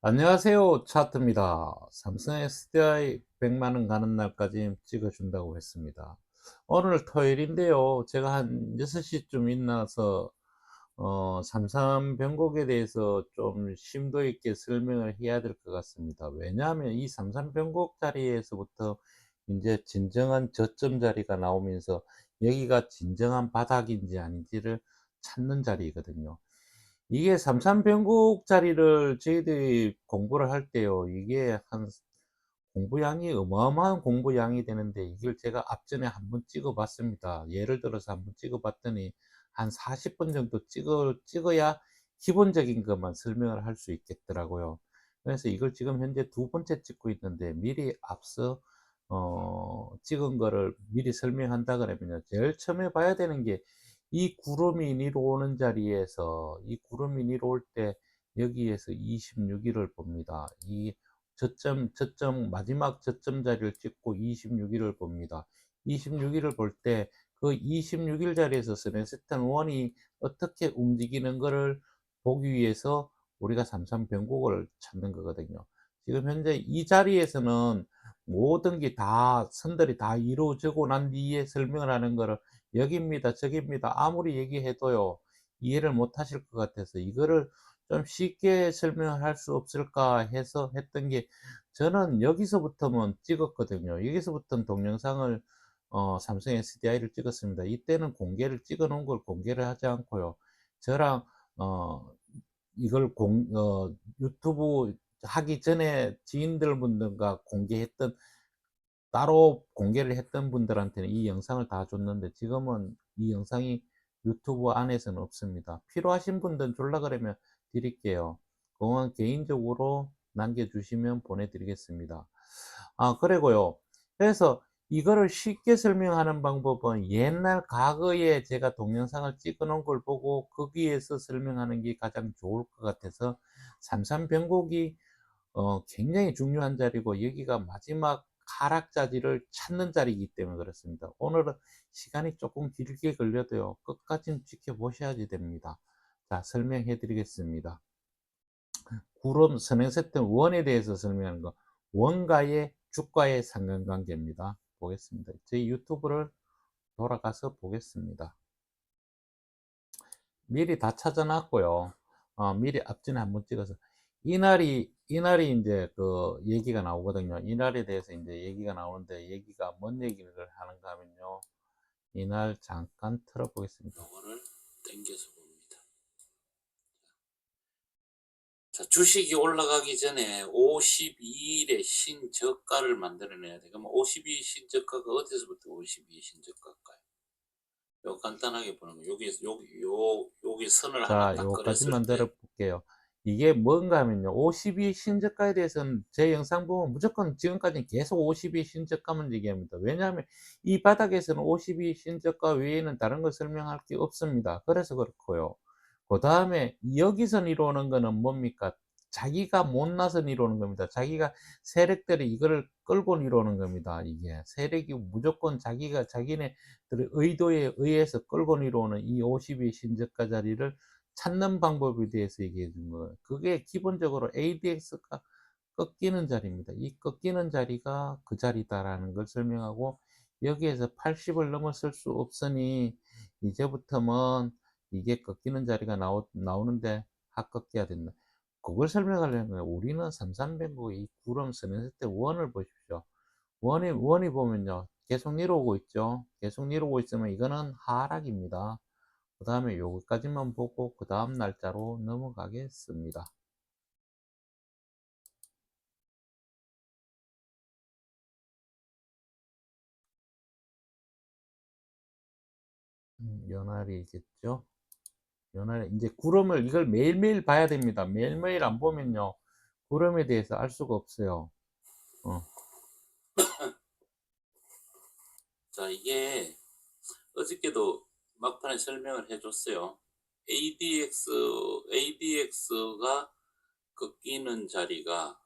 안녕하세요. 차트입니다. 삼성 SDI 100만 원 가는 날까지 찍어준다고 했습니다. 오늘 토요일인데요. 제가 한 6시쯤 일어나서 삼삼 변곡에 대해서 좀 심도 있게 설명을 해야 될 것 같습니다. 왜냐하면 이 삼삼 변곡 자리에서부터 이제 진정한 저점 자리가 나오면서 여기가 진정한 바닥인지 아닌지를 찾는 자리거든요. 이게 삼삼 변곡 자리를 저희들이 공부를 할 때요. 이게 한 공부량이 어마어마한 공부량이 되는데 이걸 제가 앞전에 한번 찍어 봤습니다. 예를 들어서 한번 찍어 봤더니 한 40번 정도 찍어야 기본적인 것만 설명을 할 수 있겠더라고요. 그래서 이걸 지금 현재 두 번째 찍고 있는데 미리 앞서 찍은 거를 미리 설명한다 그러면요. 제일 처음에 봐야 되는 게 이 구름이 위로 오는 자리에서 이 구름이 위로 올 때 여기에서 26일을 봅니다. 이 저점 마지막 저점 자리를 찍고 26일을 봅니다. 26일을 볼 때 그 26일 자리에서 스탠 원이 어떻게 움직이는 것을 보기 위해서 우리가 삼삼 변곡을 찾는 거거든요. 지금 현재 이 자리에서는 모든 게 다 선들이 다 이루어지고 난 뒤에 설명을 하는 거를 여기입니다, 저기입니다 아무리 얘기해도요 이해를 못 하실 것 같아서 이거를 좀 쉽게 설명을 할 수 없을까 해서 했던 게 저는 여기서부터는 찍었거든요. 여기서부터는 동영상을 삼성 SDI를 찍었습니다. 이때는 공개를 찍어 놓은 걸 공개를 하지 않고요. 저랑 어 이걸 유튜브 하기 전에 지인들 분들과 공개했던 따로 공개를 했던 분들한테는 이 영상을 다 줬는데 지금은 이 영상이 유튜브 안에서는 없습니다. 필요하신 분들은 줄라 그러면 드릴게요. 그건 개인적으로 남겨주시면 보내드리겠습니다. 그리고요. 그래서 이거를 쉽게 설명하는 방법은 옛날 과거에 제가 동영상을 찍어 놓은 걸 보고 거기에서 설명하는 게 가장 좋을 것 같아서 삼삼변곡이 굉장히 중요한 자리고 여기가 마지막 하락 자리를 찾는 자리이기 때문에 그렇습니다. 오늘은 시간이 조금 길게 걸려도요. 끝까지 지켜보셔야지 됩니다. 자, 설명해 드리겠습니다. 구름 선행세트 원에 대해서 설명하는 거. 원가의 주가의 상관관계입니다. 보겠습니다. 저희 유튜브를 돌아가서 보겠습니다. 미리 다 찾아 놨고요. 미리 앞전에 한번 찍어서 이날이 이제 그 얘기가 나오거든요. 이날에 대해서 이제 얘기가 나오는데 얘기가 뭔 얘기를 하는가 하면요. 이날 잠깐 틀어 보겠습니다. 요거를 당겨서 봅니다. 자, 주식이 올라가기 전에 52일에 신저가를 만들어내야 돼. 그럼 52 신저가가 어디서부터 52 신저가일까요? 요 간단하게 보는 거. 여기 선을 하나 자, 딱 요까지 그렸을 만들어 때 볼게요. 이게 뭔가 하면요. 52 신저가에 대해서는 제 영상 보면 무조건 지금까지 계속 52 신저가만 얘기합니다. 왜냐하면 이 바닥에서는 52 신저가 외에는 다른 걸 설명할 게 없습니다. 그래서 그렇고요. 그 다음에 여기서 이루어오는 거는 뭡니까? 자기가 못나서 이루어오는 겁니다. 자기가 세력들이 이거를 끌고 이루어오는 겁니다. 이게 세력이 무조건 자기가 자기네들의 의도에 의해서 끌고 이루어오는 이 52 신저가 자리를 찾는 방법에 대해서 얘기해 준 거예요. 그게 기본적으로 ADX가 꺾이는 자리입니다. 이 꺾이는 자리가 그 자리다라는 걸 설명하고 여기에서 80을 넘어설 수 없으니 이제부터는 이게 꺾이는 자리가 나오는데 꺾여야 된다. 그걸 설명하려는 거예요. 우리는 삼삼변곡 이 구름 선행세 때 원을 보십시오. 원이 보면요. 계속 내려오고 있죠. 계속 내려오고 있으면 이거는 하락입니다. 그 다음에 요거까지만 보고 그 다음 날짜로 넘어가겠습니다. 연날이겠죠. 연날 이제 구름을 이걸 매일매일 봐야 됩니다. 매일매일 안 보면요. 구름에 대해서 알 수가 없어요. 어. 자, 이게 어저께도 막판에 설명을 해줬어요. ADX가 꺾이는 자리가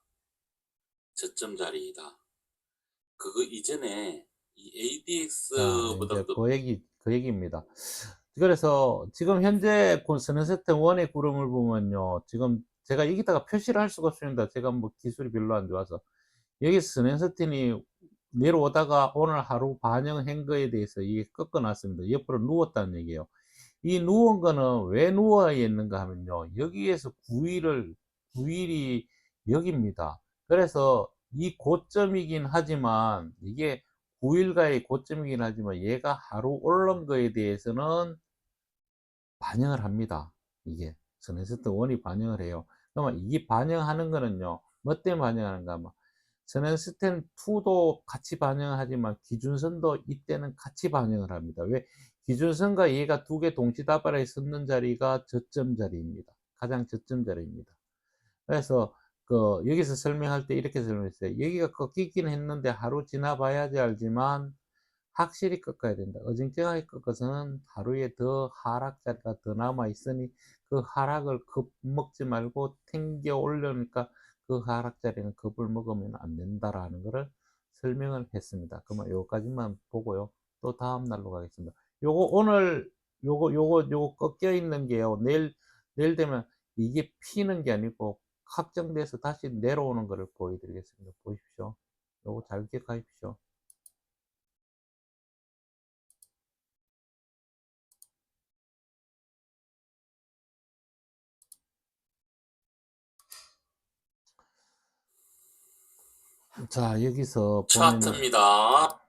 저점 자리이다. 그거 이전에 이 자, 이제 ADX보다도 그 얘기입니다. 그래서 지금 현재 선행세트 원의 구름을 보면요. 지금 제가 여기다가 표시를 할 수가 없습니다. 제가 뭐 기술이 별로 안 좋아서. 여기서 스낸스틴이 내려오다가 오늘 하루 반영한 거에 대해서 이게 꺾어 놨습니다. 옆으로 누웠다는 얘기예요. 이 누운 거는 왜 누워 있는가 하면요. 여기에서 9일이 여기입니다. 그래서 이 고점이긴 하지만 이게 9일가의 고점이긴 하지만 얘가 하루 오른 거에 대해서는 반영을 합니다. 이게 선행스트 원이 반영을 해요. 그러면 이게 반영하는 거는요. 뭐 때문에 반영하는가 하면 선행스텐 2도 같이 반영을 하지만 기준선도 이때는 같이 반영을 합니다. 왜? 기준선과 얘가 두 개 동시다발에 섰는 자리가 저점 자리입니다. 가장 저점 자리입니다. 그래서 여기서 설명할 때 이렇게 설명했어요. 여기가 꺾이긴 했는데 하루 지나봐야지 알지만 확실히 꺾어야 된다. 어정쩡하게 꺾어서는 하루에 더 하락 자리가 더 남아 있으니 그 하락을 겁먹지 말고 튕겨 올려니까 그 하락 자리는 겁을 먹으면 안 된다라는 것을 설명을 했습니다. 그러면 요거까지만 보고요. 또 다음 날로 가겠습니다. 요거 오늘 요거 꺾여 있는 게요. 내일 되면 이게 피는 게 아니고 확정돼서 다시 내려오는 것을 보여드리겠습니다. 보십시오. 요거 잘 기억하십시오. 자, 여기서 보면은 차트입니다.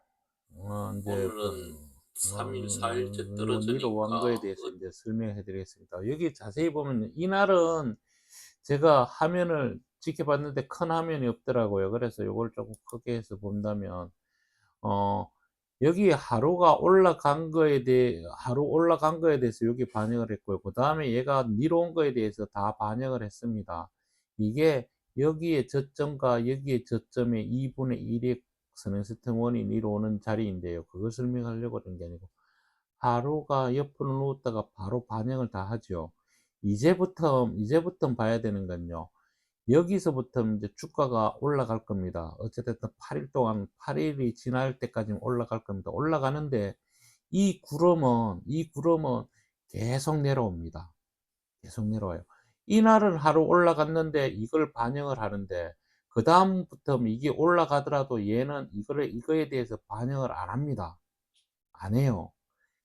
이제 오늘은 3일, 4일째 요 내려온 거에 떨어지니까 대해서 이제 설명해 드리겠습니다. 여기 자세히 보면 이날은 제가 화면을 지켜봤는데 큰 화면이 없더라고요. 그래서 요걸 조금 크게 해서 본다면 어 여기 하루 올라간 거에 대해서 여기 반영을 했고요. 그다음에 얘가 내려온 거에 대해서 다 반영을 했습니다. 이게 여기에 저점과 여기에 저점의 2분의 1의 선행스템원이 내려오는 자리인데요. 그걸 설명하려고 하는 게 아니고 하루가 옆으로 누웠다가 바로 반영을 다 하죠. 이제부터 봐야 되는 건요. 여기서부터 이제 주가가 올라갈 겁니다. 어쨌든 8일 동안 8일이 지날 때까지 올라갈 겁니다. 올라가는데 이 구름은 계속 내려옵니다. 계속 내려와요. 이날은 하루 올라갔는데 이걸 반영을 하는데 그 다음부터 이게 올라가더라도 얘는 이거에 대해서 반영을 안 합니다. 안 해요.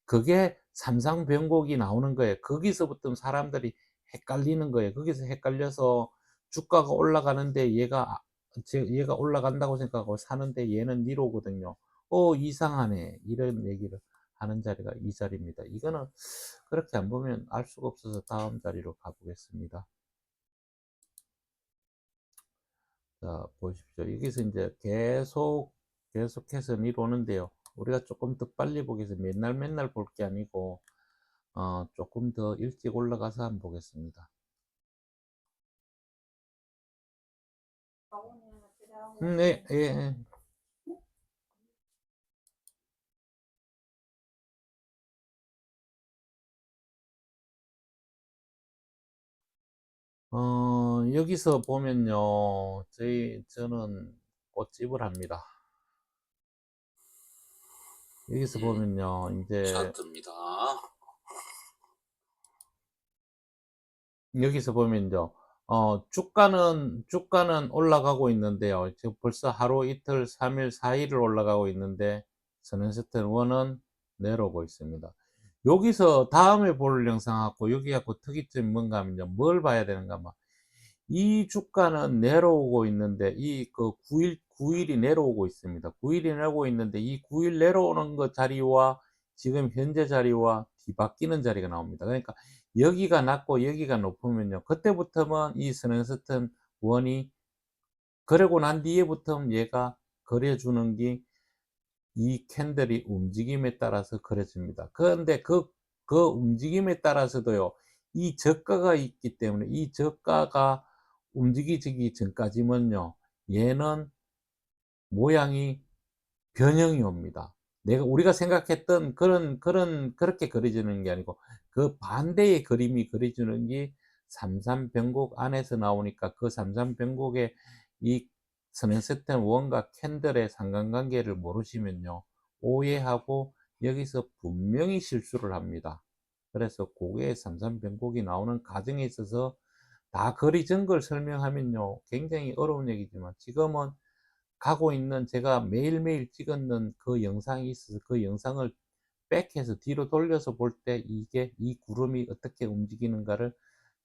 그게 삼상변곡이 나오는 거예요. 거기서부터 사람들이 헷갈리는 거예요. 거기서 헷갈려서 주가가 올라가는데 얘가 올라간다고 생각하고 사는데 얘는 니로거든요. 이상하네. 이런 얘기를 하는 자리가 이 자리입니다. 이거는 그렇게 안 보면 알 수가 없어서 다음 자리로 가보겠습니다. 자, 보십시오. 여기서 이제 계속해서 니로는데요. 우리가 조금 더 빨리 보겠습니다. 맨날 볼 게 아니고 조금 더 일찍 올라가서 한번 보겠습니다. 네, 예, 예. 여기서 보면요. 저는 꽃집을 합니다. 여기서 보면요. 이제 차트입니다. 여기서 보면요. 주가는 올라가고 있는데요. 지금 벌써 하루 이틀, 3일, 4일을 올라가고 있는데 선행스텐 1은 내려오고 있습니다. 여기서 다음에 볼 영상하고 여기 갖고 특이점이 뭔가 하면요. 뭘 봐야 되는가 하면 이 주가는 내려오고 있는데 그 9일이 내려오고 있습니다. 9일이 내려오고 있는데 이 9일 내려오는 그 자리와 지금 현재 자리와 뒤바뀌는 자리가 나옵니다. 그러니까 여기가 낮고 여기가 높으면요. 그때부터는 이 선행스턴 원이 그러고 난 뒤에부터 얘가 그려주는 게 이 캔들이 움직임에 따라서 그려집니다. 그런데 그 움직임에 따라서도요, 이 저가가 있기 때문에 이 저가가 움직이기 전까지는요, 얘는 모양이 변형이 옵니다. 우리가 생각했던 그렇게 그려지는 게 아니고 그 반대의 그림이 그려지는 게 삼삼변곡 안에서 나오니까 그 삼삼변곡의 이 선행스텐 원과 캔들의 상관관계를 모르시면요. 오해하고 여기서 분명히 실수를 합니다. 그래서 고개의 삼삼변곡이 나오는 과정에 있어서 다 거리 증거를 설명하면요 굉장히 어려운 얘기지만 지금은 가고 있는 제가 매일매일 찍었는 그 영상이 있어서 그 영상을 백해서 뒤로 돌려서 볼 때 이게 이 구름이 어떻게 움직이는가를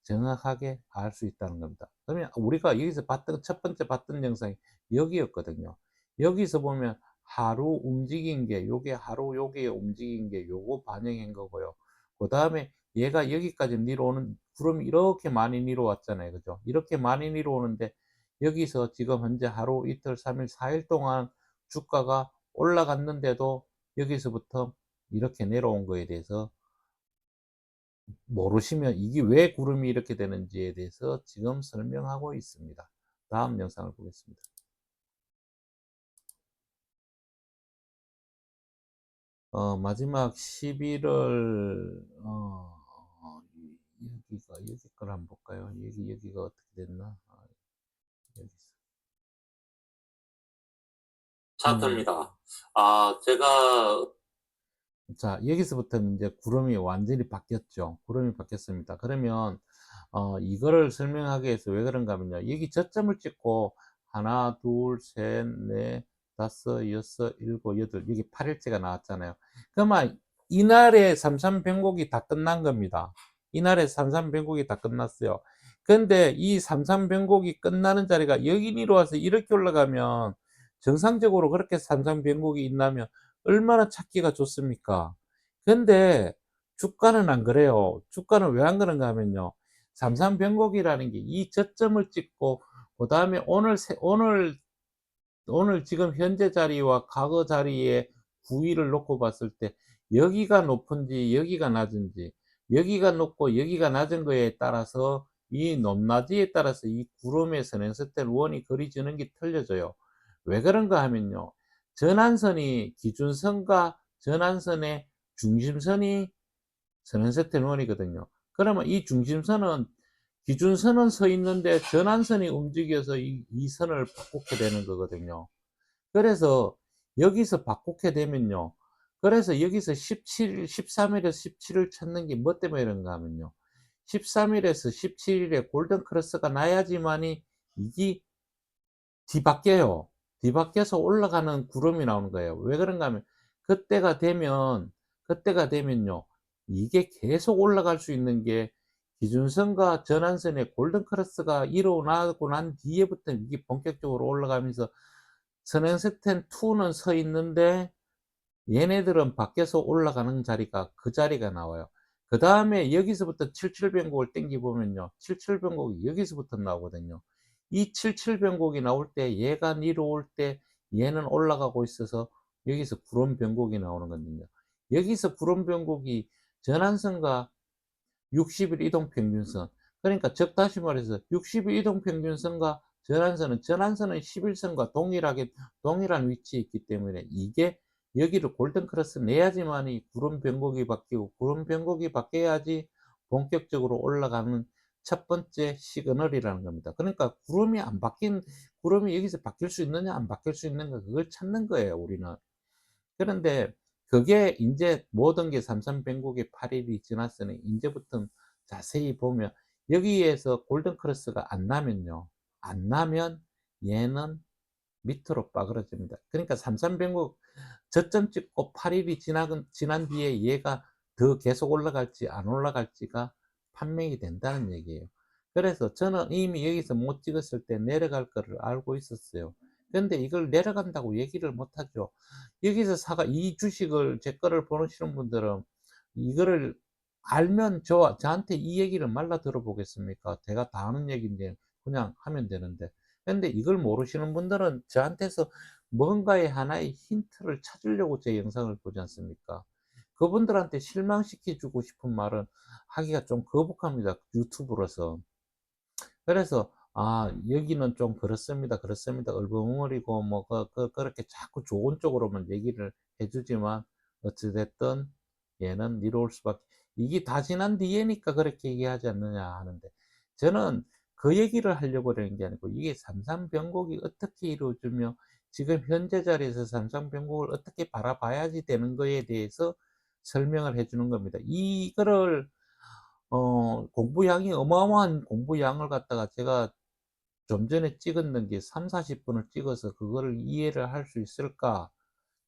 정확하게 알 수 있다는 겁니다. 그러면 우리가 여기서 봤던 첫 번째 봤던 영상이 여기였거든요. 여기서 보면 하루 움직인 게 요게 하루 요게 움직인 게 요거 반영한 거고요. 그 다음에 얘가 여기까지 내려오는 구름이 이렇게 많이 내려왔잖아요. 그죠? 이렇게 많이 내려오는데 여기서 지금 현재 하루 이틀 3일 4일 동안 주가가 올라갔는데도 여기서부터 이렇게 내려온 거에 대해서 모르시면 이게 왜 구름이 이렇게 되는지에 대해서 지금 설명하고 있습니다. 다음 영상을 보겠습니다. 마지막 11월 여기 걸 한번 볼까요? 여기가 어떻게 됐나? 여기 있어. 차트입니다. 아, 제가 자, 여기서부터 이제 구름이 완전히 바뀌었죠. 구름이 바뀌었습니다. 그러면 이거를 설명하기 위해서 왜 그런가 하면요. 여기 저점을 찍고 하나, 둘, 셋, 넷, 다섯, 여섯, 일곱, 여덟, 여기 8일째가 나왔잖아요. 그러면 이날에 삼삼변곡이 다 끝난 겁니다. 이날에 삼삼변곡이 다 끝났어요. 근데 이 삼삼변곡이 끝나는 자리가 여기로 와서 이렇게 올라가면 정상적으로 그렇게 삼삼변곡이 있나면 얼마나 찾기가 좋습니까? 근데 주가는 안 그래요. 주가는 왜 안 그런가 하면요. 삼삼변곡이라는 게 이 저점을 찍고 그 다음에 오늘 지금 현재 자리와 과거 자리의 구위를 놓고 봤을 때 여기가 높은지 여기가 낮은지 여기가 높고 여기가 낮은 거에 따라서 이 높낮이에 따라서 이 구름의 선행스텐 원이 그려지는 게 틀려져요. 왜 그런가 하면요. 전환선이 기준선과 전환선의 중심선이 선행스텐 원이거든요. 그러면 이 중심선은 기준선은 서 있는데 전환선이 움직여서 이 선을 바꾸게 되는 거거든요. 그래서 여기서 바꾸게 되면요. 그래서 여기서 13일에서 17을 찾는 게 뭐 때문에 이런가 하면요. 13일에서 17일에 골든 크로스가 나야지만이 이게 뒤바뀌어요. 뒤바뀌어서 올라가는 구름이 나오는 거예요. 왜 그런가 하면 그때가 되면요. 이게 계속 올라갈 수 있는 게 기준선과 전환선의 골든 크로스가 일어나고 난 뒤에부터 이게 본격적으로 올라가면서 선행스텐 2는 서 있는데 얘네들은 밖에서 올라가는 자리가 그 자리가 나와요. 그 다음에 여기서부터 77변곡을 땡겨 보면요. 77변곡이 여기서부터 나오거든요. 이 77변곡이 나올 때 얘가 내려올 때 얘는 올라가고 있어서 여기서 구름변곡이 나오는 거거든요. 여기서 구름변곡이 전환선과 60일 이동평균선. 그러니까 즉 다시 말해서 60일 이동평균선과 전환선은 11선과 동일한 위치에 있기 때문에 이게 여기를 골든크로스 내야지만이 구름 변곡이 바뀌고 구름 변곡이 바뀌어야지 본격적으로 올라가는 첫 번째 시그널이라는 겁니다. 그러니까 구름이 여기서 바뀔 수 있느냐 안 바뀔 수 있는가 그걸 찾는 거예요, 우리는. 그런데 그게 인제 모든 게 삼삼변곡의 8일이 지났으니 인제부터 자세히 보면 여기에서 골든 크로스가 안 나면요. 안 나면 얘는 밑으로 빠그러집니다. 그러니까 삼삼변곡 저점 찍고 8일이 지난 뒤에 얘가 더 계속 올라갈지 안 올라갈지가 판명이 된다는 얘기예요. 그래서 저는 이미 여기서 못 찍었을 때 내려갈 거를 알고 있었어요. 근데 이걸 내려간다고 얘기를 못 하죠. 여기서 이 주식을 제 거를 보시는 분들은 이거를 알면 저한테 이 얘기를 말라 들어보겠습니까? 제가 다 아는 얘기인데 그냥 하면 되는데. 근데 이걸 모르시는 분들은 저한테서 뭔가의 하나의 힌트를 찾으려고 제 영상을 보지 않습니까? 그분들한테 실망시켜 주고 싶은 말은 하기가 좀 거북합니다. 유튜브로서. 그래서 여기는 좀 그렇습니다. 그렇습니다. 얼버무리고 뭐 그렇게 자꾸 좋은 쪽으로만 얘기를 해주지만 어찌 됐든 얘는 내려올 수밖에 이게 다 지난 뒤에니까 그렇게 얘기하지 않느냐 하는데 저는 그 얘기를 하려고 그러는 게 아니고 이게 삼삼변곡이 어떻게 이루어지며 지금 현재 자리에서 삼삼변곡을 어떻게 바라봐야지 되는 거에 대해서 설명을 해 주는 겁니다. 이거를 공부량이 어마어마한 공부량을 갖다가 제가 좀 전에 찍었는 게 30-40분을 찍어서 그거를 이해를 할 수 있을까?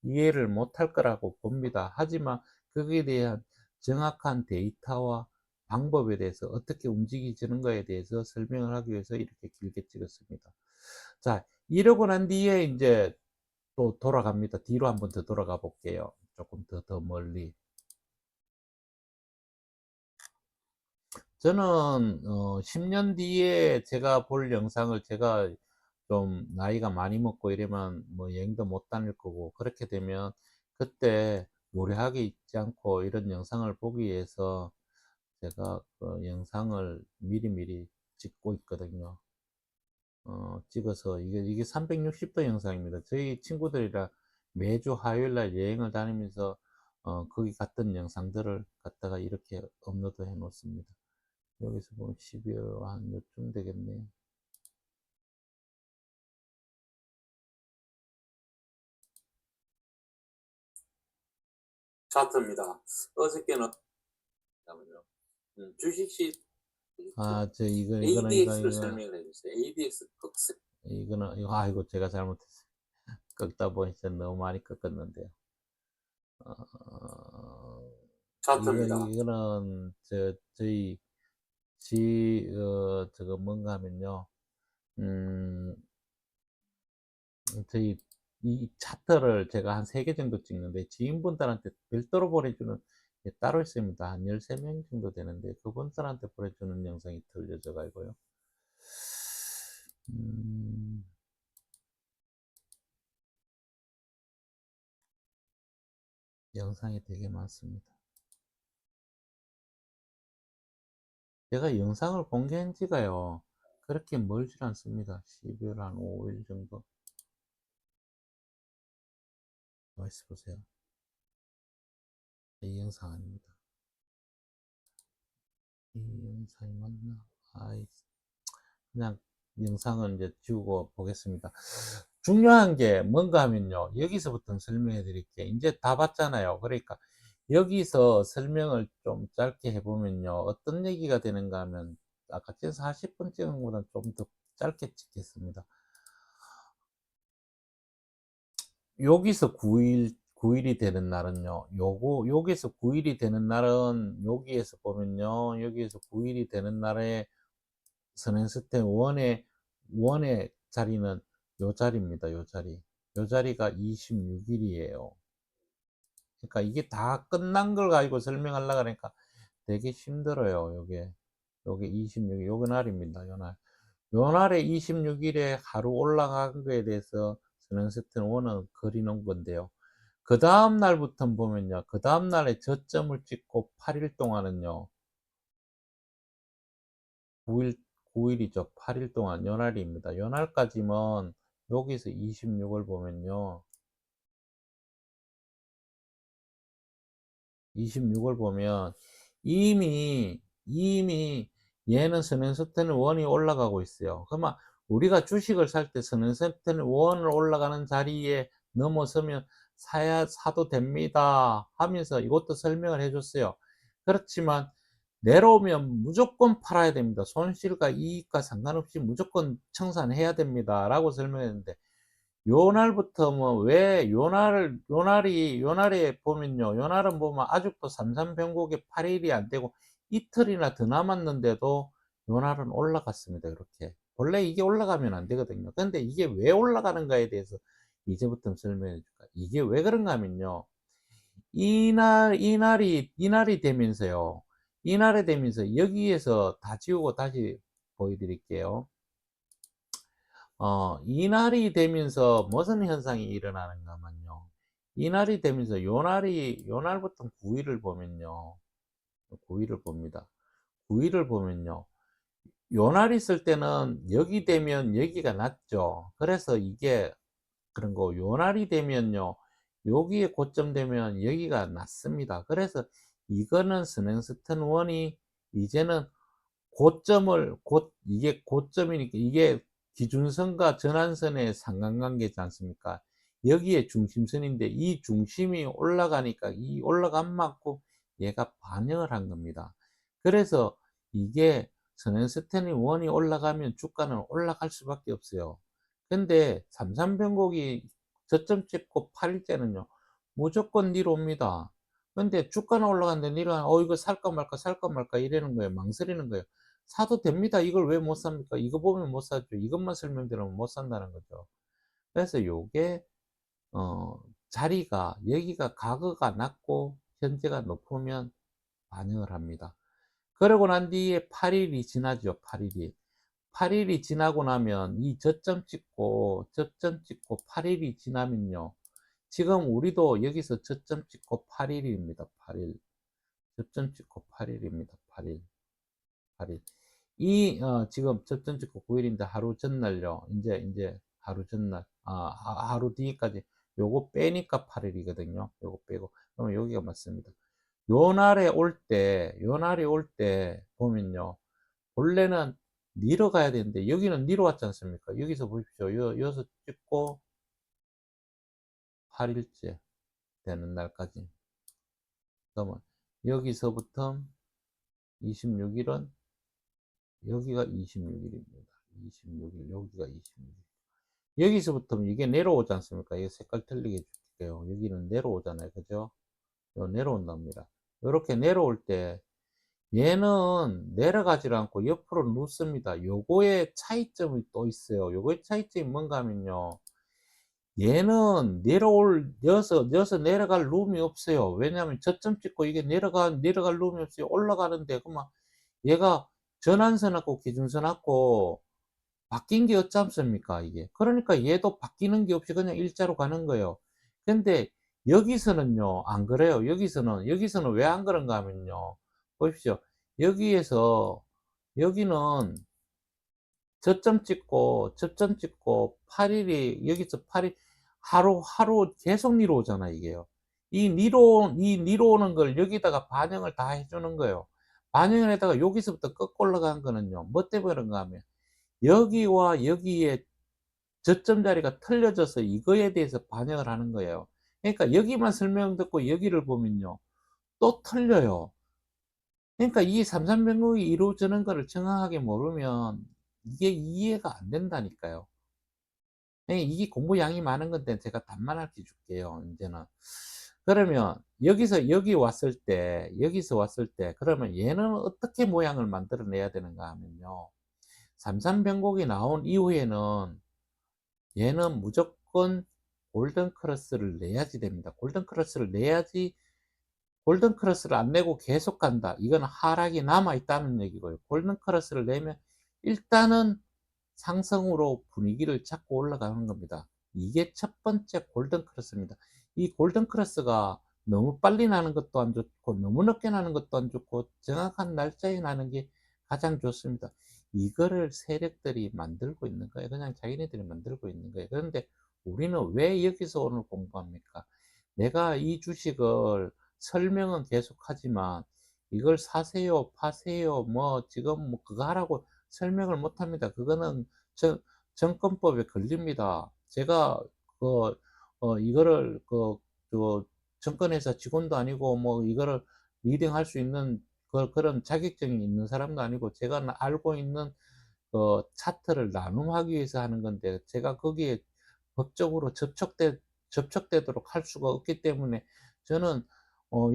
이해를 못할 거라고 봅니다. 하지만 거기에 대한 정확한 데이터와 방법에 대해서 어떻게 움직이지는 거에 대해서 설명을 하기 위해서 이렇게 길게 찍었습니다. 자, 이러고 난 뒤에 이제 또 돌아갑니다. 뒤로 한번 더 돌아가 볼게요. 조금 더 멀리. 저는 10년 뒤에 제가 볼 영상을 제가 좀 나이가 많이 먹고 이러면 뭐 여행도 못 다닐 거고, 그렇게 되면 그때 무례하게 있지 않고 이런 영상을 보기 위해서 제가 그 영상을 미리미리 찍고 있거든요. 찍어서 이게 360도 영상입니다. 저희 친구들이랑 매주 화요일 날 여행을 다니면서 거기 갔던 영상들을 갖다가 이렇게 업로드 해 놓습니다. 여기서 보면 12월 한 요쯤 되겠네요. 차트입니다. 어저께는 잠깐만요. 주식시 이거는 ADX를 설명을 해주세요. ADX 흑색. 아이고, 제가 잘못했어요. 꺾다 보니까 너무 많이 꺾었는데요. 차트입니다. 이거는 저거 뭔가 하면요. 음, 저희 이 차트를 제가 한 3개 정도 찍는데 지인분들한테 별도로 보내주는 게 따로 있습니다. 한 13명 정도 되는데 그분들한테 보내주는 영상이 틀려져 가지고요. 영상이 되게 많습니다. 제가 영상을 공개한 지가요, 그렇게 멀지 않습니다. 12월 한 5일 정도. 나이스 보세요. 이 영상 아닙니다. 이 영상이 맞나? 그냥 영상은 이제 지우고 보겠습니다. 중요한 게 뭔가 하면요, 여기서부터 설명해 드릴게요. 이제 다 봤잖아요. 그러니까 여기서 설명을 좀 짧게 해보면요, 어떤 얘기가 되는가 하면, 아까 40분 찍은 것보다 좀 더 짧게 찍겠습니다. 여기서 9일이 되는 날은요, 여기서 9일이 되는 날은, 여기에서 보면요, 여기에서 9일이 되는 날에 선행스텐 원의 자리는 요 자리입니다. 요 자리. 요 자리가 26일이에요. 그러니까 이게 다 끝난 걸 가지고 설명하려고 하니까 되게 힘들어요. 요게 26일, 요거 날입니다. 요 날. 요 날에 26일에 하루 올라간 거에 대해서 선행스텐 원은 그리는 건데요. 그 다음 날부터 보면요, 그 다음 날에 저점을 찍고 8일 동안은요, 9일이죠. 8일 동안 연날입니다. 연날까지면 여기서 26을 보면요, 26을 보면 이미 얘는 선행스텐 원이 올라가고 있어요. 그러면 우리가 주식을 살 때 선행스텐 원을 올라가는 자리에 넘어서면 사도 됩니다 하면서 이것도 설명을 해줬어요. 그렇지만 내려오면 무조건 팔아야 됩니다. 손실과 이익과 상관없이 무조건 청산해야 됩니다 라고 설명했는데, 요 날부터 뭐 왜 요 날에 보면요, 요 날은 보면 아직도 삼삼병곡에 8일이 안 되고 이틀이나 더 남았는데도 요 날은 올라갔습니다. 이렇게 원래 이게 올라가면 안 되거든요. 근데 이게 왜 올라가는가에 대해서 이제부터 설명해 줄까. 이게 왜 그런가 하면요, 이날이 되면서요, 이날이 되면서 여기에서 다 지우고 다시 보여드릴게요. 이날이 되면서 무슨 현상이 일어나는가면요, 이날이 되면서 요 날부터 9일을 보면요, 9일을 봅니다. 9일을 보면요, 요 날 있을 때는 여기 되면 여기가 낮죠. 그래서 이게 그런 거, 요 날이 되면요, 여기에 고점 되면 여기가 낮습니다. 그래서 이거는 스냉스턴 원이 이제는 이게 고점이니까, 이게 기준선과 전환선의 상관관계지 않습니까? 여기에 중심선인데 이 중심이 올라가니까 이 올라간 만큼 얘가 반영을 한 겁니다. 그래서 이게 선행스텐이 원이 올라가면 주가는 올라갈 수밖에 없어요. 근데 삼삼병곡이 저점 찍고 8일째는요 무조건 니로 옵니다. 근데 주가는 올라가는데 니로 이거 살까 말까 살까 말까 이러는 거예요. 망설이는 거예요. 사도 됩니다. 이걸 왜 못 삽니까? 이거 보면 못 사죠. 이것만 설명드리면 못 산다는 거죠. 그래서 요게 자리가 여기가 가거가 낮고 현재가 높으면 반영을 합니다. 그러고 난 뒤에 8일이 지나죠. 8일이. 8일이 지나고 나면 이 저점 찍고 8일이 지나면요. 지금 우리도 여기서 저점 찍고 8일입니다. 8일. 저점 찍고 8일입니다. 8일. 8일. 지금 저점 찍고 9일인데 하루 전날요. 이제 하루 전날. 하루 뒤까지 요거 빼니까 8일이거든요. 요거 빼고. 그러면 여기가 맞습니다. 요 날이 올 때 보면요. 본래는 니로 가야 되는데 여기는 니로 왔지 않습니까? 여기서 보십시오. 여기서 찍고 8일째 되는 날까지. 그러면 여기서부터 26일은 여기가 26일입니다. 26일, 여기가 26일. 여기서부터 이게 내려오지 않습니까? 이게 색깔 틀리게 해줄게요. 여기는 내려오잖아요. 그죠? 요 내려온답니다. 이렇게 내려올 때 얘는 내려가지 않고 옆으로 눕습니다. 요거의 차이점이 또 있어요. 요거의 차이점이 뭔가 하면요. 얘는 여기서 내려갈 룸이 없어요. 왜냐하면 저점 찍고 이게 내려갈 룸이 없어요. 올라가는데, 그러면 얘가 전환선하고 기준선하고 바뀐 게 없지 않습니까, 이게. 그러니까 얘도 바뀌는 게 없이 그냥 일자로 가는 거예요. 근데 여기서는요, 안 그래요. 여기서는 왜 안 그런가 하면요. 보십시오. 여기는 저점 찍고 8일이, 여기서 8일, 하루 계속 니로 오잖아, 이게요. 이 니로 오는 걸 여기다가 반영을 다 해주는 거예요. 반영을 해다가 여기서부터 꺾고 올라간 거는요, 뭐 때문에 그런가 하면, 여기와 여기에 저점 자리가 틀려져서 이거에 대해서 반영을 하는 거예요. 그러니까 여기만 설명 듣고 여기를 보면요, 또 틀려요. 그러니까 이 삼삼변곡이 이루어지는 것을 정확하게 모르면 이게 이해가 안 된다니까요. 이게 공부량이 많은 건데 제가 단말할게 줄게요, 이제는. 그러면 여기서 왔을 때, 그러면 얘는 어떻게 모양을 만들어내야 되는가 하면요. 삼삼변곡이 나온 이후에는 얘는 무조건 골든 크로스를 내야지 됩니다. 골든 크로스를 내야지. 골든 크로스를 안 내고 계속 간다. 이건 하락이 남아 있다는 얘기고요. 골든 크로스를 내면 일단은 상승으로 분위기를 잡고 올라가는 겁니다. 이게 첫 번째 골든 크로스입니다. 이 골든 크로스가 너무 빨리 나는 것도 안 좋고 너무 늦게 나는 것도 안 좋고 정확한 날짜에 나는 게 가장 좋습니다. 이거를 세력들이 만들고 있는 거예요. 그냥 자기네들이 만들고 있는 거예요. 그런데 우리는 왜 여기서 오늘 공부합니까? 내가 이 주식을 설명은 계속하지만 이걸 사세요, 파세요, 뭐 지금 뭐 그거 하라고 설명을 못 합니다. 그거는 정권법에 걸립니다. 제가 그 이거를 정권회사 직원도 아니고 뭐 이거를 리딩할 수 있는 그런 자격증이 있는 사람도 아니고 제가 알고 있는 차트를 나눔하기 위해서 하는 건데 제가 거기에 법적으로 접촉되도록 할 수가 없기 때문에 저는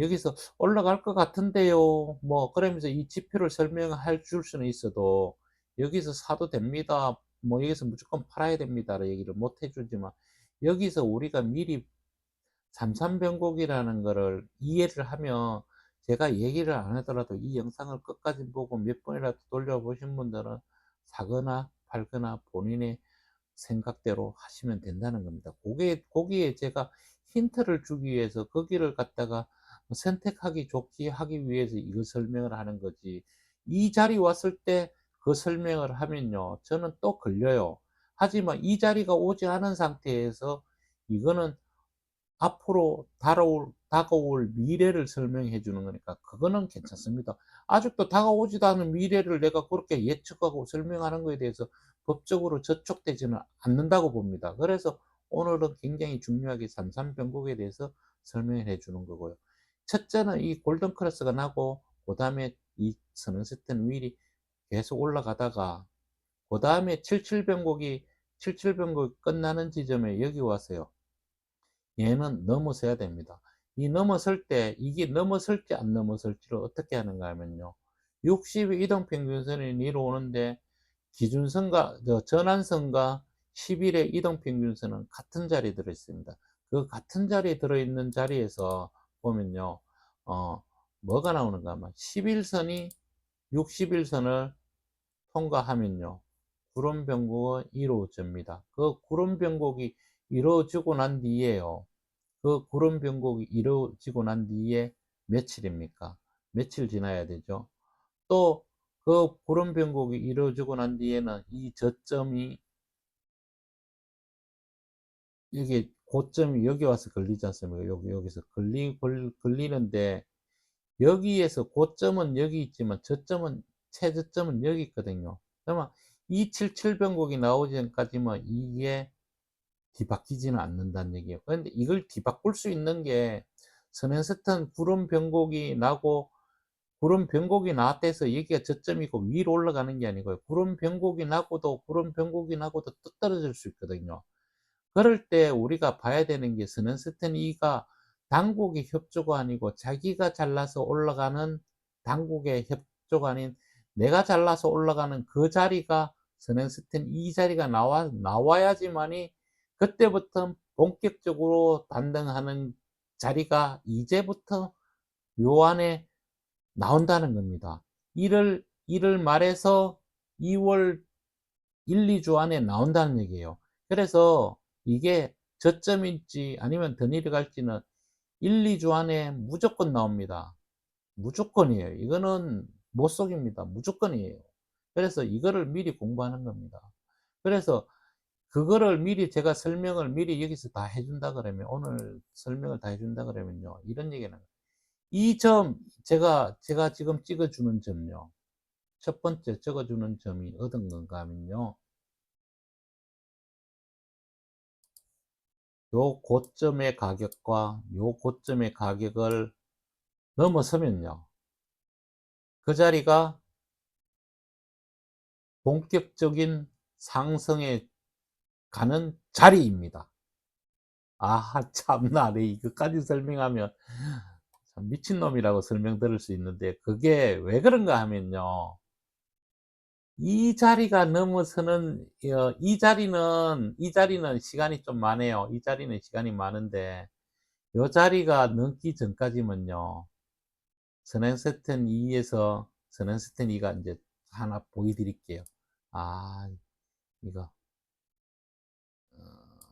여기서 올라갈 것 같은데요. 뭐 그러면서 이 지표를 설명해 줄 수는 있어도 여기서 사도 됩니다. 뭐 여기서 무조건 팔아야 됩니다. 얘기를 못 해주지만 여기서 우리가 미리 삼삼변곡이라는 거를 이해를 하면 제가 얘기를 안 하더라도 이 영상을 끝까지 보고 몇 번이라도 돌려보신 분들은 사거나 팔거나 본인의 생각대로 하시면 된다는 겁니다. 거기에 제가 힌트를 주기 위해서 거기를 갖다가 선택하기 좋게 하기 위해서 이거 설명을 하는 거지. 이 자리 왔을 때 그 설명을 하면요. 저는 또 걸려요. 하지만 이 자리가 오지 않은 상태에서 이거는 앞으로 다가올 미래를 설명해 주는 거니까 그거는 괜찮습니다. 아직도 다가오지도 않은 미래를 내가 그렇게 예측하고 설명하는 거에 대해서 법적으로 저촉되지는 않는다고 봅니다. 그래서 오늘은 굉장히 중요하게 삼삼변곡에 대해서 설명을 해 주는 거고요. 첫째는 이 골든 크로스가 나고 그다음에 이 선행스텐 윌이 계속 올라가다가 그 다음에 77변곡이 끝나는 지점에 여기 와서요. 얘는 넘어서야 됩니다. 이 넘어설 때 이게 넘어설지 안 넘어설지를 어떻게 하는가 하면요. 60의 이동평균선이 내려오는데 기준선과 전환선과 10일의 이동평균선은 같은 자리에 들어 있습니다. 그 같은 자리에 들어있는 자리에서 보면요. 뭐가 나오는가 하면 11선이 60일선을 통과하면요. 구름변곡은 이루어집니다. 그 구름변곡이 이루어지고 난 뒤에요. 그 구름변곡이 이루어지고 난 뒤에 며칠입니까? 며칠 지나야 되죠. 또 그 구름변곡이 이루어지고 난 뒤에는 이 저점이 이게 고점이 여기 와서 걸리지 않습니까? 여기서 걸리는데 여기에서 고점은 여기 있지만 저점은 최저점은 여기 있거든요. 그러면 277변곡이 나오기 전까지만 이게 뒤바뀌지는 않는다는 얘기예요. 그런데 이걸 뒤바꿀 수 있는 게 선행스턴 구름 변곡이 나고 구름 변곡이 나왔대서 여기가 저점이고 위로 올라가는 게 아니고요. 구름 변곡이 나고도 또 떨어질 수 있거든요. 그럴 때 우리가 봐야 되는 게 선행스턴 E가 당국의 협조가 아니고 자기가 잘라서 올라가는 당국의 협조가 아닌 내가 잘라서 올라가는 그 자리가 선행스턴 E 자리가 나와야지만이 그때부터 본격적으로 단등하는 자리가 이제부터 요 안에 나온다는 겁니다. 1월 말에서 2월 1, 2주 안에 나온다는 얘기예요. 그래서 이게 저점일지 아니면 더 내려갈지는 1, 2주 안에 무조건 나옵니다. 무조건이에요. 이거는 못 속입니다. 무조건이에요. 그래서 이거를 미리 공부하는 겁니다. 그래서 그거를 미리 제가 설명을 미리 여기서 다 해준다 그러면 오늘 설명을 다 해준다 그러면요. 이런 얘기는 이 점 제가 지금 찍어주는 점요. 첫 번째 적어주는 점이 어떤 건가 하면요. 요 고점의 가격과 요 고점의 가격을 넘어서면요. 그 자리가 본격적인 상승에 가는 자리입니다. 아, 참나, 네, 이거까지 설명하면 참 미친놈이라고 설명 들을 수 있는데, 그게 왜 그런가 하면요. 이 자리가 넘어서는, 이 자리는 시간이 좀 많아요. 이 자리는 시간이 많은데, 요 자리가 넘기 전까지면요. 선행스텐 2에서 선행스텐 2가 이제 하나 보여드릴게요. 아, 이거,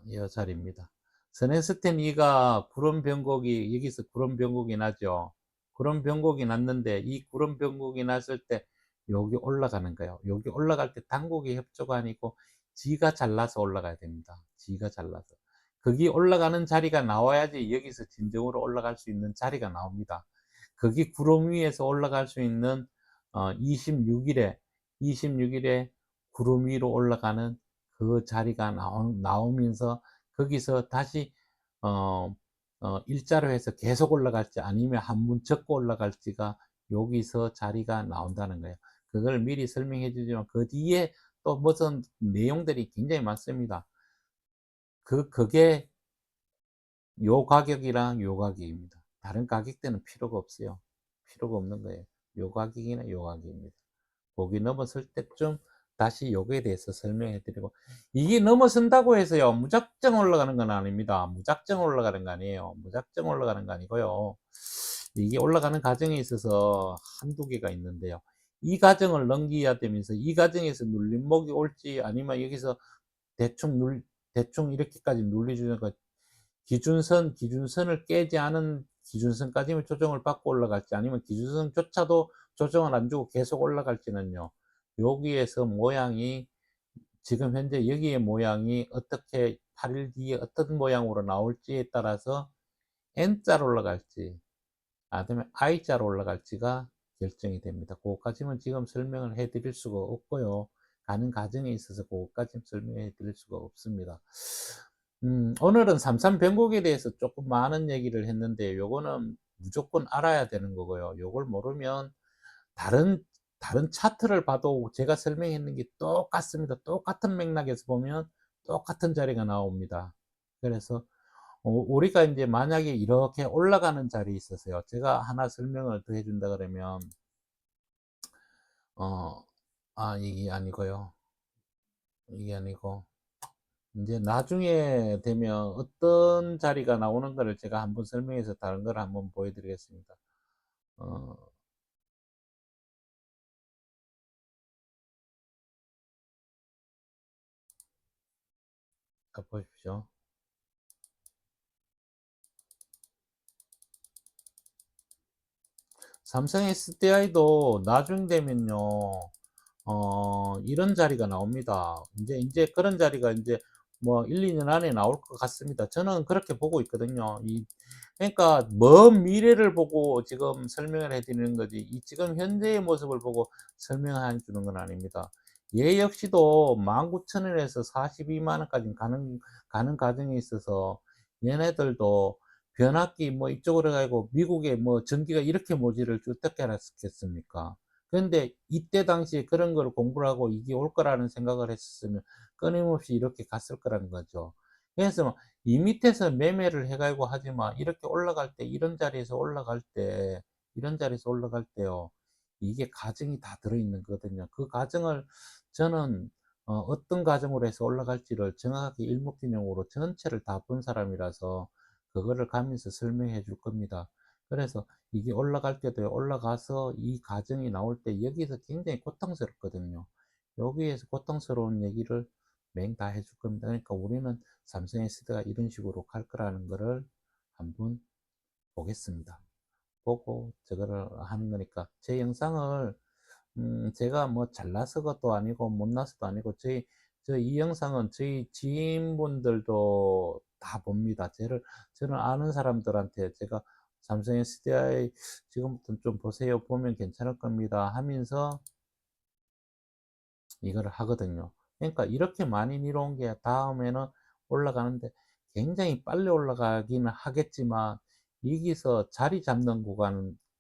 이 자리입니다. 선행스텐 2가 구름 변곡이, 여기서 구름 변곡이 나죠. 구름 변곡이 났는데, 이 구름 변곡이 났을 때, 여기 올라가는 거예요. 여기 올라갈 때 당국의 협조가 아니고, 지가 잘라서 올라가야 됩니다. 지가 잘라서. 거기 올라가는 자리가 나와야지 여기서 진정으로 올라갈 수 있는 자리가 나옵니다. 거기 구름 위에서 올라갈 수 있는 26일에 구름 위로 올라가는 그 자리가 나오면서 거기서 다시 일자로 해서 계속 올라갈지 아니면 한 번 접고 올라갈지가 여기서 자리가 나온다는 거예요. 그걸 미리 설명해 주지만 그 뒤에 또 무슨 내용들이 굉장히 많습니다. 그게 요 가격이랑 요 가격입니다. 다른 가격대는 필요가 없어요. 필요가 없는 거예요. 요 가격이나 요 가격입니다. 거기 넘어설 때쯤 다시 요거에 대해서 설명해 드리고, 이게 넘어선다고 해서요 무작정 올라가는 건 아닙니다. 무작정 올라가는 거 아니에요. 무작정 올라가는 거 아니고요. 이게 올라가는 과정에 있어서 한두 개가 있는데요. 이 과정을 넘겨야 되면서 이 과정에서 눌림목이 올지 아니면 여기서 대충 이렇게까지 눌려주는 거, 기준선을 깨지 않은 기준선까지만 조정을 받고 올라갈지 아니면 기준선조차도 조정을 안 주고 계속 올라갈지는요. 여기에서 모양이 지금 현재 여기의 모양이 어떻게 8일 뒤에 어떤 모양으로 나올지에 따라서 N자로 올라갈지 아니면 I자로 올라갈지가 결정이 됩니다. 그것까지는 지금 설명을 해 드릴 수가 없고요. 가는 과정에 있어서 그것까지 설명해 드릴 수가 없습니다. 오늘은 삼삼 변곡에 대해서 조금 많은 얘기를 했는데 요거는 무조건 알아야 되는 거고요. 요걸 모르면 다른 차트를 봐도 제가 설명했는 게 똑같습니다. 똑같은 맥락에서 보면 똑같은 자리가 나옵니다. 그래서 우리가 이제 만약에 이렇게 올라가는 자리에 있어서요. 제가 하나 설명을 더 해준다 그러면, 어, 이게 아니고요. 이게 아니고, 이제 나중에 되면 어떤 자리가 나오는 거를 제가 한번 설명해서 다른 걸 한번 보여드리겠습니다. 어, 보십시오. 삼성 SDI도 나중 되면요, 이런 자리가 나옵니다. 이제 그런 자리가 이제 뭐 1, 2년 안에 나올 것 같습니다. 저는 그렇게 보고 있거든요. 그러니까 먼 미래를 보고 지금 설명을 해드리는 거지, 지금 현재의 모습을 보고 설명해 주는 건 아닙니다. 얘 역시도 19,000원에서 42만 원까지 가는 과정에 있어서 얘네들도 변압기 뭐 이쪽으로 가고 미국에 뭐 전기가 이렇게 모지를 어떻게 알았겠습니까? 그런데 이때 당시에 그런 걸 공부를 하고 이게 올 거라는 생각을 했으면 끊임없이 이렇게 갔을 거라는 거죠. 그래서 이 밑에서 매매를 해가지고 하지만 이렇게 올라갈 때, 이런 자리에서 올라갈 때요, 이게 가정이 다 들어있는 거거든요. 그 가정을 저는 어떤 가정으로 해서 올라갈지를 정확하게 일목균형으로 전체를 다 본 사람이라서 그거를 가면서 설명해 줄 겁니다. 그래서 이게 올라갈 때도 올라가서 이 과정이 나올 때 여기서 굉장히 고통스럽거든요. 여기에서 고통스러운 얘기를 맹 다 해줄 겁니다. 그러니까 우리는 삼성 SD가 이런 식으로 갈 거라는 거를 한번 보겠습니다. 보고 저거를 하는 거니까 제 영상을 제가 뭐 잘나서도 아니고 못나서도 아니고 이 영상은 저희 지인분들도 다 봅니다. 저는 아는 사람들한테 제가 삼성 SDI 지금부터 좀 보세요. 보면 괜찮을 겁니다. 하면서 이거를 하거든요. 그러니까 이렇게 많이 내려온 게 다음에는 올라가는데 굉장히 빨리 올라가기는 하겠지만 여기서 자리 잡는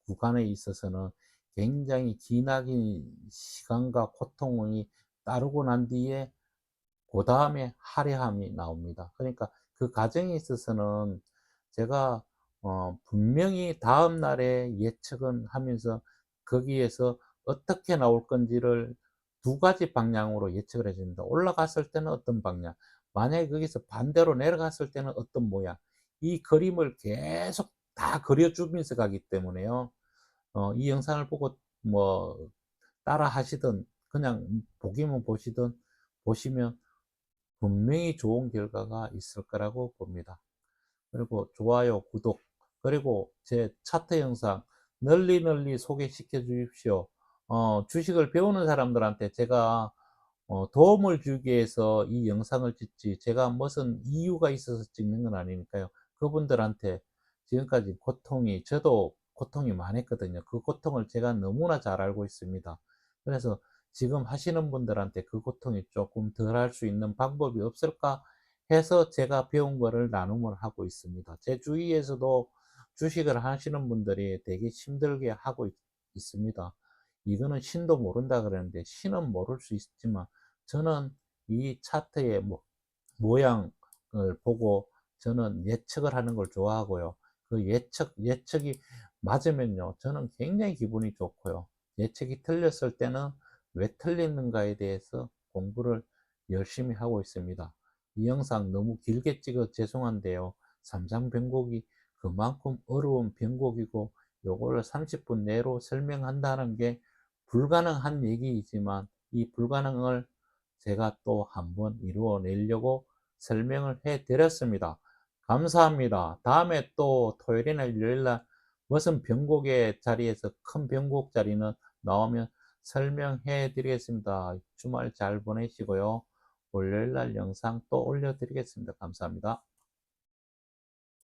구간에 있어서는 굉장히 기나긴 시간과 고통이 따르고 난 뒤에 그 다음에 화려함이 나옵니다. 그러니까 그 과정에 있어서는 제가 분명히 다음 날에 예측은 하면서 거기에서 어떻게 나올 건지를 두 가지 방향으로 예측을 해줍니다. 올라갔을 때는 어떤 방향, 만약에 거기서 반대로 내려갔을 때는 어떤 모양, 이 그림을 계속 다 그려주면서 가기 때문에요. 이 영상을 보고 뭐 따라 하시든 그냥 보기만 보시든 보시면 분명히 좋은 결과가 있을 거라고 봅니다. 그리고 좋아요, 구독, 그리고 제 차트 영상 널리 소개시켜 주십시오. 주식을 배우는 사람들한테 제가 도움을 주기 위해서 이 영상을 찍지, 제가 무슨 이유가 있어서 찍는 건 아니니까요. 그분들한테 지금까지 저도 고통이 많았거든요. 그 고통을 제가 너무나 잘 알고 있습니다. 그래서 지금 하시는 분들한테 그 고통이 조금 덜 할 수 있는 방법이 없을까 해서 제가 배운 거를 나눔을 하고 있습니다. 제 주위에서도 주식을 하시는 분들이 되게 힘들게 하고 있습니다. 이거는 신도 모른다 그러는데, 신은 모를 수 있지만 저는 이 차트의 모양을 보고 저는 예측을 하는 걸 좋아하고요. 그 예측이 맞으면요, 저는 굉장히 기분이 좋고요. 예측이 틀렸을 때는 왜 틀렸는가에 대해서 공부를 열심히 하고 있습니다. 이 영상 너무 길게 찍어 죄송한데요. 삼장변곡이 그만큼 어려운 변곡이고 요거를 30분 내로 설명한다는 게 불가능한 얘기이지만 이 불가능을 제가 또 한번 이루어내려고 설명을 해 드렸습니다. 감사합니다. 다음에 또 토요일이나 일요일날 무슨 변곡의 자리에서 큰 변곡 자리는 나오면 설명해 드리겠습니다. 주말 잘 보내시고요. 월요일날 영상 또 올려드리겠습니다. 감사합니다.